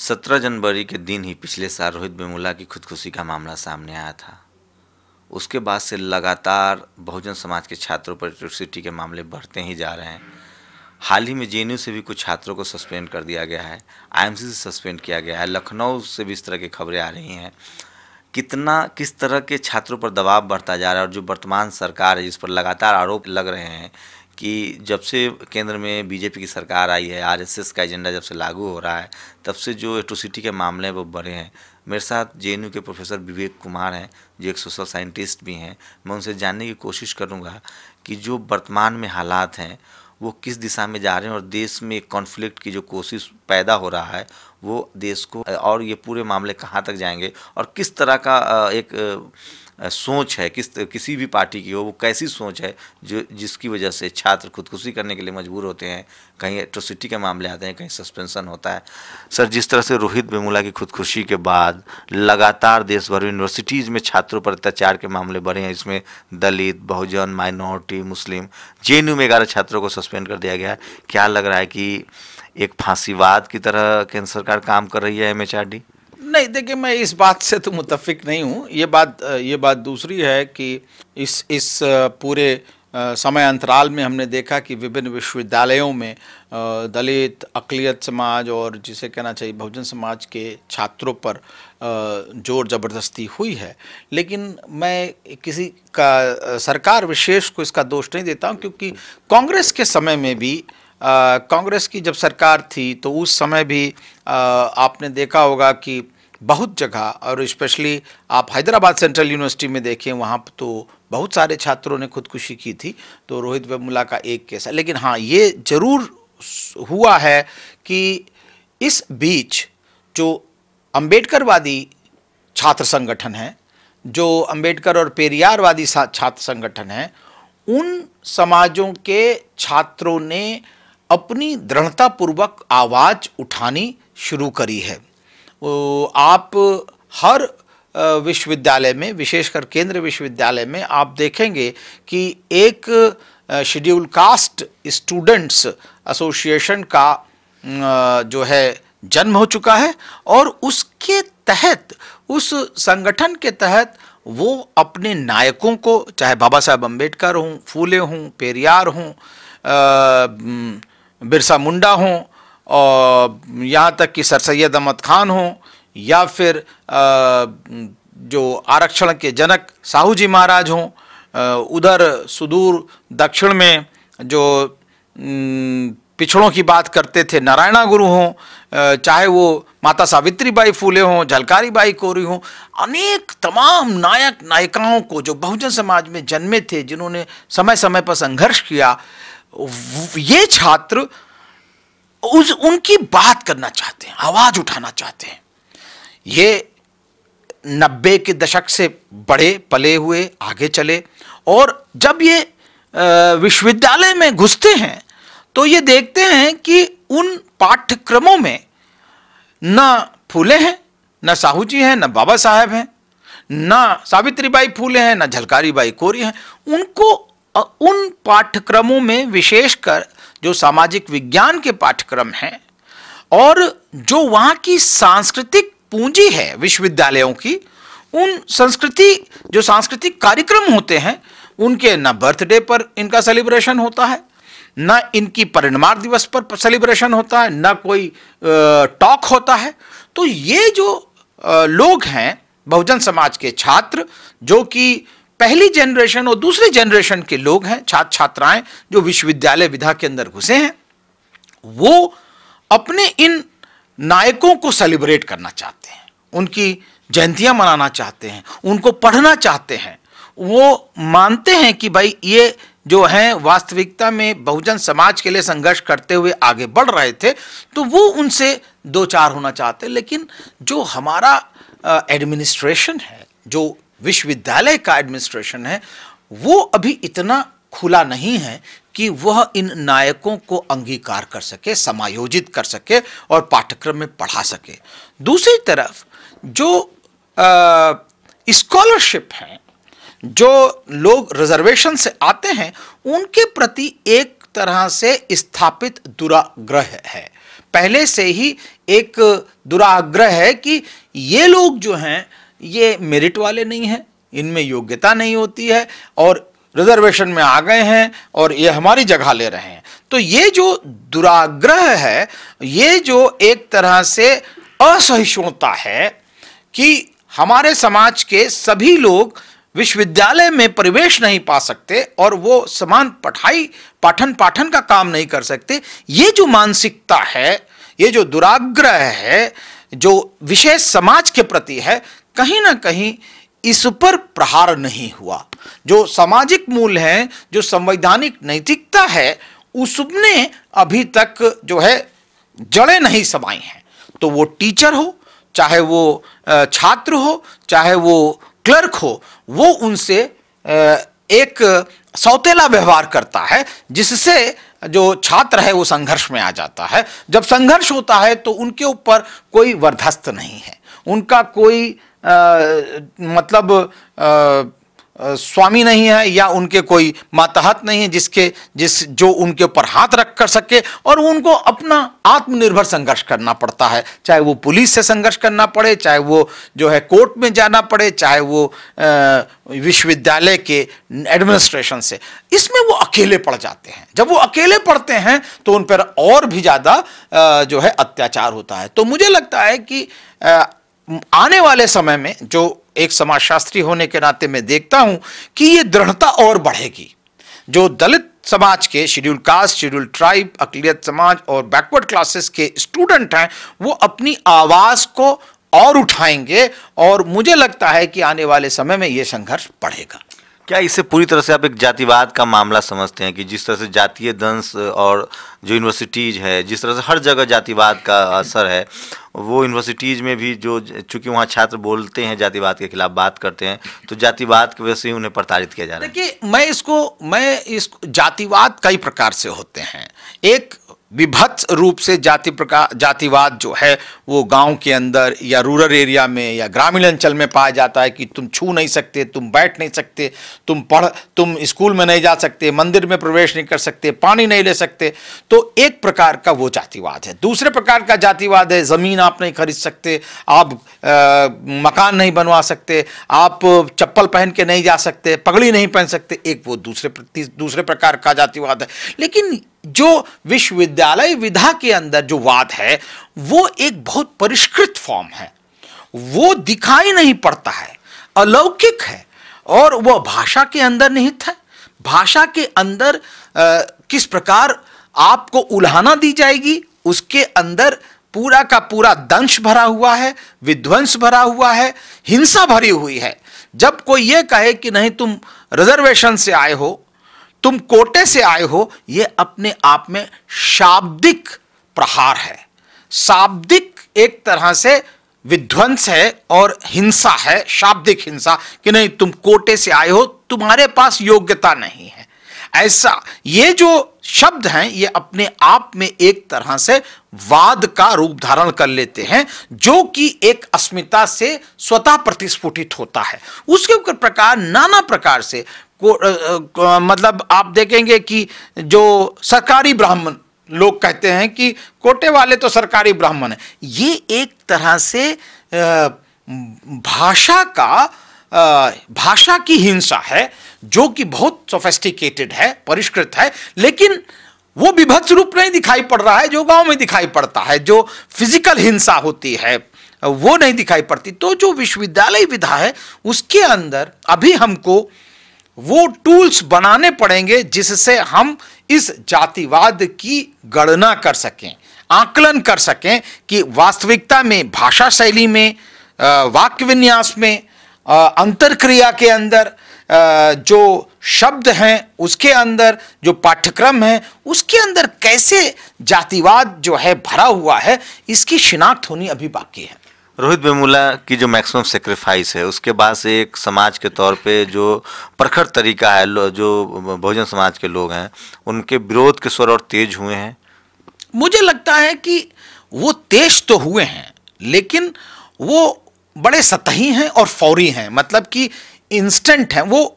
17 जनवरी के दिन ही पिछले साल रोहित वेमुला की खुदकुशी का मामला सामने आया था। उसके बाद से लगातार बहुजन समाज के छात्रों पर एट्रोसिटी के मामले बढ़ते ही जा रहे हैं। हाल ही में जेएनयू से भी कुछ छात्रों को सस्पेंड कर दिया गया है, आईएमसी से सस्पेंड किया गया है, लखनऊ से भी इस तरह की खबरें आ रही हैं। किस तरह के छात्रों पर दबाव बढ़ता जा रहा है और जो वर्तमान सरकार है जिस पर लगातार आरोप लग रहे हैं कि जब से केंद्र में बीजेपी की सरकार आई है, आरएसएस का एजेंडा जब से लागू हो रहा है, तब से जो एट्रोसिटी के मामले हैं वो बढ़े हैं। मेरे साथ जेएनयू के प्रोफेसर विवेक कुमार हैं जो एक सोशल साइंटिस्ट भी हैं। मैं उनसे जानने की कोशिश करूंगा कि जो वर्तमान में हालात हैं वो किस दिशा में जा रहे हैं और देश में कॉन्फ्लिक्ट की जो कोशिश पैदा हो रहा है वो देश को, और ये पूरे मामले कहाँ तक जाएंगे और किस तरह का एक सोच है किसी भी पार्टी की हो, वो कैसी सोच है जिसकी वजह से छात्र खुदकुशी करने के लिए मजबूर होते हैं। कहीं एट्रोसिटी के मामले आते हैं, कहीं सस्पेंशन होता है। सर, जिस तरह से रोहित वेमुला की खुदकुशी के बाद लगातार देश भर यूनिवर्सिटीज़ में छात्रों पर अत्याचार के मामले बढ़े हैं, इसमें दलित, बहुजन, माइनॉरिटी, मुस्लिम, जेएनयू में 11 छात्रों को सस्पेंड कर दिया गया है। क्या लग रहा है कि एक फांसीवाद की तरह केंद्र सरकार काम कर रही है एमएचआरडी? नहीं, देखिए, मैं इस बात से तो मुत्तफिक नहीं हूँ। ये बात दूसरी है कि इस पूरे समय अंतराल में हमने देखा कि विभिन्न विश्वविद्यालयों में दलित, अक़लियत समाज और जिसे कहना चाहिए बहुजन समाज के छात्रों पर जोर ज़बरदस्ती हुई है। लेकिन मैं किसी का सरकार विशेष को इसका दोष नहीं देता हूँ, क्योंकि कांग्रेस के समय में भी कांग्रेस की जब सरकार थी तो उस समय भी आपने देखा होगा कि बहुत जगह, और स्पेशली आप हैदराबाद सेंट्रल यूनिवर्सिटी में देखें, वहाँ तो बहुत सारे छात्रों ने खुदकुशी की थी। तो रोहित वेमुला का एक केस है। लेकिन हाँ, ये जरूर हुआ है कि इस बीच जो अम्बेडकरवादी छात्र संगठन है, जो अम्बेडकर और पेरियारवादी छात्र संगठन है, उन समाजों के छात्रों ने अपनी दृढ़तापूर्वक आवाज़ उठानी शुरू करी है। आप हर विश्वविद्यालय में, विशेषकर केंद्रीय विश्वविद्यालय में आप देखेंगे कि एक शेड्यूल कास्ट स्टूडेंट्स एसोसिएशन का जो है जन्म हो चुका है, और उसके तहत, उस संगठन के तहत वो अपने नायकों को, चाहे बाबा साहब अम्बेडकर हों, फूले हों, पेरियार हों, बिरसा मुंडा हों, और यहाँ तक कि सर सैयद अहमद खान हों, या फिर जो आरक्षण के जनक साहू जी महाराज हों, उधर सुदूर दक्षिण में जो पिछड़ों की बात करते थे नारायणा गुरु हों, चाहे वो माता सावित्री बाई फूले हों, झलकारी बाई कोरी हों, अनेक तमाम नायक नायिकाओं को जो बहुजन समाज में जन्मे थे, जिन्होंने समय समय पर संघर्ष किया, ये छात्र उनकी बात करना चाहते हैं, आवाज़ उठाना चाहते हैं। ये 90 के दशक से बड़े पले हुए आगे चले, और जब ये विश्वविद्यालय में घुसते हैं तो ये देखते हैं कि उन पाठ्यक्रमों में न फूले हैं, न साहू जी हैं, न बाबा साहब हैं, न सावित्रीबाई फूले हैं, न झलकारी बाई कोरी हैं। उनको उन पाठ्यक्रमों में, विशेषकर जो सामाजिक विज्ञान के पाठ्यक्रम हैं और जो वहाँ की सांस्कृतिक पूंजी है विश्वविद्यालयों की, उन जो सांस्कृतिक कार्यक्रम होते हैं, उनके न बर्थडे पर इनका सेलिब्रेशन होता है, न इनकी परिनिर्वाण दिवस पर सेलिब्रेशन होता है, न कोई टॉक होता है। तो ये जो लोग हैं बहुजन समाज के छात्र, जो कि पहली जनरेशन और दूसरी जनरेशन के लोग हैं, छात्र छात्राएं जो विश्वविद्यालय विधा के अंदर घुसे हैं, वो अपने इन नायकों को सेलिब्रेट करना चाहते हैं, उनकी जयंतियां मनाना चाहते हैं, उनको पढ़ना चाहते हैं। वो मानते हैं कि भाई ये जो हैं वास्तविकता में बहुजन समाज के लिए संघर्ष करते हुए आगे बढ़ रहे थे, तो वो उनसे दो चार होना चाहते हैं। लेकिन जो हमारा एडमिनिस्ट्रेशन है, जो विश्वविद्यालय का एडमिनिस्ट्रेशन है, वो अभी इतना खुला नहीं है कि वह इन नायकों को अंगीकार कर सके, समायोजित कर सके और पाठ्यक्रम में पढ़ा सके। दूसरी तरफ जो स्कॉलरशिप है, जो लोग रिजर्वेशन से आते हैं, उनके प्रति एक तरह से स्थापित दुराग्रह है। पहले से ही एक दुराग्रह है कि ये लोग जो हैं ये मेरिट वाले नहीं हैं, इनमें योग्यता नहीं होती है और रिजर्वेशन में आ गए हैं और ये हमारी जगह ले रहे हैं। तो ये जो दुराग्रह है, ये जो एक तरह से असहिष्णुता है कि हमारे समाज के सभी लोग विश्वविद्यालय में प्रवेश नहीं पा सकते और वो समान पाठन का काम नहीं कर सकते, ये जो मानसिकता है, ये जो दुराग्रह है, जो विशेष समाज के प्रति है, कहीं ना कहीं इस पर प्रहार नहीं हुआ। जो सामाजिक मूल्य हैं, जो संवैधानिक नैतिकता है, उसने अभी तक जो है जड़ें नहीं समाई हैं। तो वो टीचर हो, चाहे वो छात्र हो, चाहे वो क्लर्क हो, वो उनसे एक सौतेला व्यवहार करता है, जिससे जो छात्र है वो संघर्ष में आ जाता है। जब संघर्ष होता है तो उनके ऊपर कोई वरदस्त नहीं है, उनका कोई स्वामी नहीं है या उनके कोई मातहत नहीं है जो उनके ऊपर हाथ रख कर सके, और उनको अपना आत्मनिर्भर संघर्ष करना पड़ता है। चाहे वो पुलिस से संघर्ष करना पड़े, चाहे वो जो है कोर्ट में जाना पड़े, चाहे वो विश्वविद्यालय के एडमिनिस्ट्रेशन से, इसमें वो अकेले पड़ जाते हैं। जब वो अकेले पड़ते हैं तो उन पर और भी ज़्यादा जो है अत्याचार होता है। तो मुझे लगता है कि आने वाले समय में, जो एक समाजशास्त्री होने के नाते मैं देखता हूं कि ये दृढ़ता और बढ़ेगी। जो दलित समाज के, शेड्यूल कास्ट, शेड्यूल ट्राइब, अक़लियत समाज और बैकवर्ड क्लासेस के स्टूडेंट हैं, वो अपनी आवाज़ को और उठाएंगे और मुझे लगता है कि आने वाले समय में ये संघर्ष बढ़ेगा। क्या इसे पूरी तरह से आप एक जातिवाद का मामला समझते हैं कि जिस तरह से जातीय दंश और जो यूनिवर्सिटीज़ है, जिस तरह से हर जगह जातिवाद का असर है, वो यूनिवर्सिटीज़ में भी जो, चूँकि वहाँ छात्र बोलते हैं जातिवाद के खिलाफ बात करते हैं, तो जातिवाद की वजह से ही उन्हें प्रताड़ित किया जा रहा है। देखिए, मैं इसको जातिवाद कई प्रकार से होते हैं। एक विभत्स रूप से जातिवाद जो है वो गांव के अंदर या रूरल एरिया में या ग्रामीण अंचल में पाया जाता है कि तुम छू नहीं सकते, तुम बैठ नहीं सकते, तुम स्कूल में नहीं जा सकते, मंदिर में प्रवेश नहीं कर सकते, पानी नहीं ले सकते। तो एक प्रकार का वो जातिवाद है। दूसरे प्रकार का जातिवाद है, ज़मीन आप नहीं खरीद सकते, आप मकान नहीं बनवा सकते, आप चप्पल पहन के नहीं जा सकते, पगड़ी नहीं पहन सकते। एक वो दूसरे प्रकार का जातिवाद है। लेकिन जो विश्वविद्यालय विधा के अंदर जो वाद है, वो एक बहुत परिष्कृत फॉर्म है, वो दिखाई नहीं पड़ता है, अलौकिक है और वह भाषा के अंदर निहित है। भाषा के अंदर किस प्रकार आपको उल्हाना दी जाएगी, उसके अंदर पूरा का पूरा दंश भरा हुआ है, विध्वंस भरा हुआ है, हिंसा भरी हुई है। जब कोई ये कहे कि नहीं तुम रिजर्वेशन से आए हो, तुम कोटे से आए हो, ये अपने आप में शाब्दिक प्रहार है, शाब्दिक एक तरह से विध्वंस है और हिंसा है, शाब्दिक हिंसा कि नहीं तुम कोटे से आए हो, तुम्हारे पास योग्यता नहीं है। ऐसा ये जो शब्द हैं ये अपने आप में एक तरह से वाद का रूप धारण कर लेते हैं, जो कि एक अस्मिता से स्वतः प्रतिस्फुटित होता है। उसके प्रकार नाना प्रकार से मतलब आप देखेंगे कि जो सरकारी ब्राह्मण लोग कहते हैं कि कोटे वाले तो सरकारी ब्राह्मण है, ये एक तरह से भाषा की हिंसा है, जो कि बहुत सोफिस्टिकेटेड है, परिष्कृत है, लेकिन वो विभत्स रूप नहीं दिखाई पड़ रहा है जो गांव में दिखाई पड़ता है। जो फिजिकल हिंसा होती है वो नहीं दिखाई पड़ती। तो जो विश्वविद्यालय विधा है उसके अंदर अभी हमको वो टूल्स बनाने पड़ेंगे जिससे हम इस जातिवाद की गणना कर सकें, आकलन कर सकें कि वास्तविकता में भाषा शैली में, वाक्य विन्यास में, अंतरक्रिया के अंदर जो शब्द हैं उसके अंदर, जो पाठ्यक्रम है उसके अंदर कैसे जातिवाद जो है भरा हुआ है, इसकी शिनाख्त होनी अभी बाकी है। रोहित वेमुला की जो मैक्सिमम सेक्रीफाइस है, उसके बाद से एक समाज के तौर पे जो प्रखर तरीका है, जो बहुजन समाज के लोग हैं उनके विरोध के स्वर और तेज हुए हैं। मुझे लगता है कि वो तेज तो हुए हैं, लेकिन वो बड़े सतही हैं और फौरी हैं, मतलब कि इंस्टेंट हैं। वो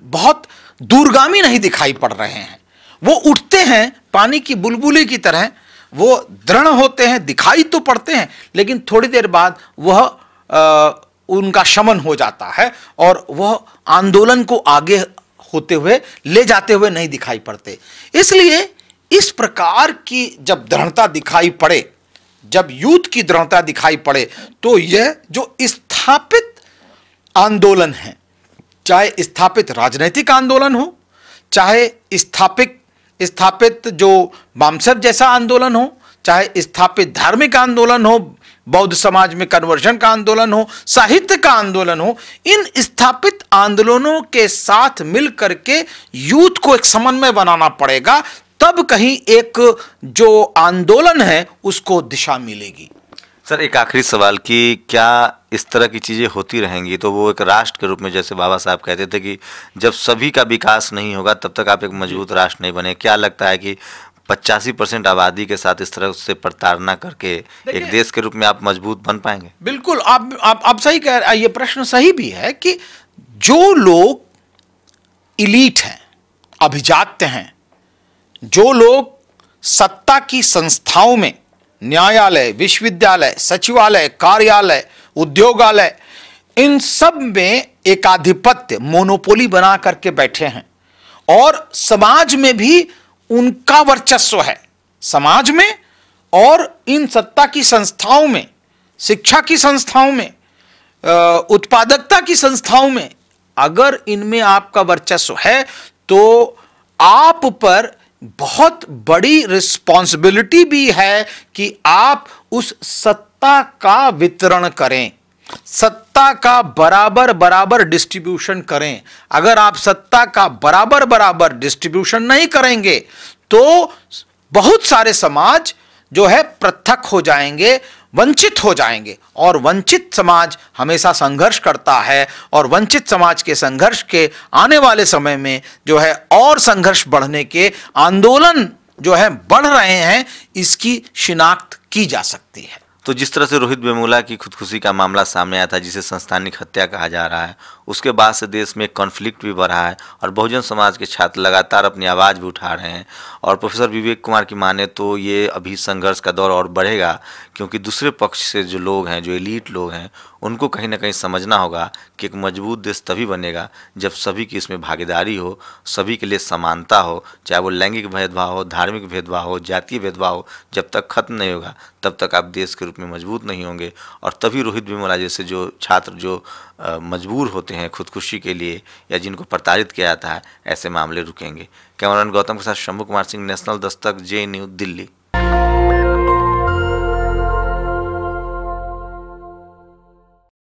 बहुत दूरगामी नहीं दिखाई पड़ रहे हैं। वो उठते हैं पानी की बुलबुली की तरह, वो दृढ़ होते हैं, दिखाई तो पड़ते हैं, लेकिन थोड़ी देर बाद वह उनका शमन हो जाता है और वह आंदोलन को आगे होते हुए ले जाते हुए नहीं दिखाई पड़ते। इसलिए इस प्रकार की जब दृढ़ता दिखाई पड़े, जब यूथ की दृढ़ता दिखाई पड़े, तो यह जो स्थापित आंदोलन है, चाहे स्थापित राजनीतिक आंदोलन हो, चाहे स्थापित जो वामसप जैसा आंदोलन हो, चाहे स्थापित धार्मिक आंदोलन हो, बौद्ध समाज में कन्वर्जन का आंदोलन हो, साहित्य का आंदोलन हो, इन स्थापित आंदोलनों के साथ मिल करके यूथ को एक समन्वय बनाना पड़ेगा, तब कहीं एक जो आंदोलन है उसको दिशा मिलेगी। सर, एक आखिरी सवाल कि क्या इस तरह की चीज़ें होती रहेंगी तो वो एक राष्ट्र के रूप में, जैसे बाबा साहब कहते थे कि जब सभी का विकास नहीं होगा तब तक आप एक मजबूत राष्ट्र नहीं बने, क्या लगता है कि 85% आबादी के साथ इस तरह से प्रताड़ना करके एक देश के रूप में आप मजबूत बन पाएंगे? बिल्कुल, आप सही कह रहे हैं। ये प्रश्न सही भी है कि जो लोग इलीट हैं, अभिजात्य हैं, जो लोग सत्ता की संस्थाओं में, न्यायालय, विश्वविद्यालय, सचिवालय, कार्यालय, उद्योगालय, इन सब में एकाधिपत्य, मोनोपोली बना करके बैठे हैं और समाज में भी उनका वर्चस्व है, समाज में और इन सत्ता की संस्थाओं में, शिक्षा की संस्थाओं में, उत्पादकता की संस्थाओं में, अगर इनमें आपका वर्चस्व है तो आप पर बहुत बड़ी रिस्पॉन्सिबिलिटी भी है कि आप उस सत्ता का वितरण करें, सत्ता का बराबर बराबर डिस्ट्रीब्यूशन करें। अगर आप सत्ता का बराबर बराबर डिस्ट्रीब्यूशन नहीं करेंगे तो बहुत सारे समाज जो है पृथक हो जाएंगे, वंचित हो जाएंगे, और वंचित समाज हमेशा संघर्ष करता है, और वंचित समाज के संघर्ष के आने वाले समय में जो है और संघर्ष बढ़ने के आंदोलन जो है बढ़ रहे हैं, इसकी शिनाख्त की जा सकती है। तो जिस तरह से रोहित वेमुला की खुदकुशी का मामला सामने आया था, जिसे संस्थानिक हत्या कहा जा रहा है, उसके बाद से देश में कॉन्फ्लिक्ट भी बढ़ा है और बहुजन समाज के छात्र लगातार अपनी आवाज़ भी उठा रहे हैं। और प्रोफेसर विवेक कुमार की माने तो ये अभी संघर्ष का दौर और बढ़ेगा, क्योंकि दूसरे पक्ष से जो लोग हैं, जो एलीट लोग हैं, उनको कहीं ना कहीं समझना होगा कि एक मजबूत देश तभी बनेगा जब सभी की इसमें भागीदारी हो, सभी के लिए समानता हो, चाहे वो लैंगिक भेदभाव हो, धार्मिक भेदभाव हो, जातीय भेदभाव हो, जब तक खत्म नहीं होगा तब तक आप देश के रूप में मजबूत नहीं होंगे। और तभी रोहित वेमुला जैसे जो छात्र जो मजबूर होते हैं खुदकुशी के लिए या जिनको प्रताड़ित किया जाता है, ऐसे मामले रुकेंगे। कैमरामैन गौतम के साथ शंभू कुमार सिंह, नेशनल दस्तक, JNU, दिल्ली।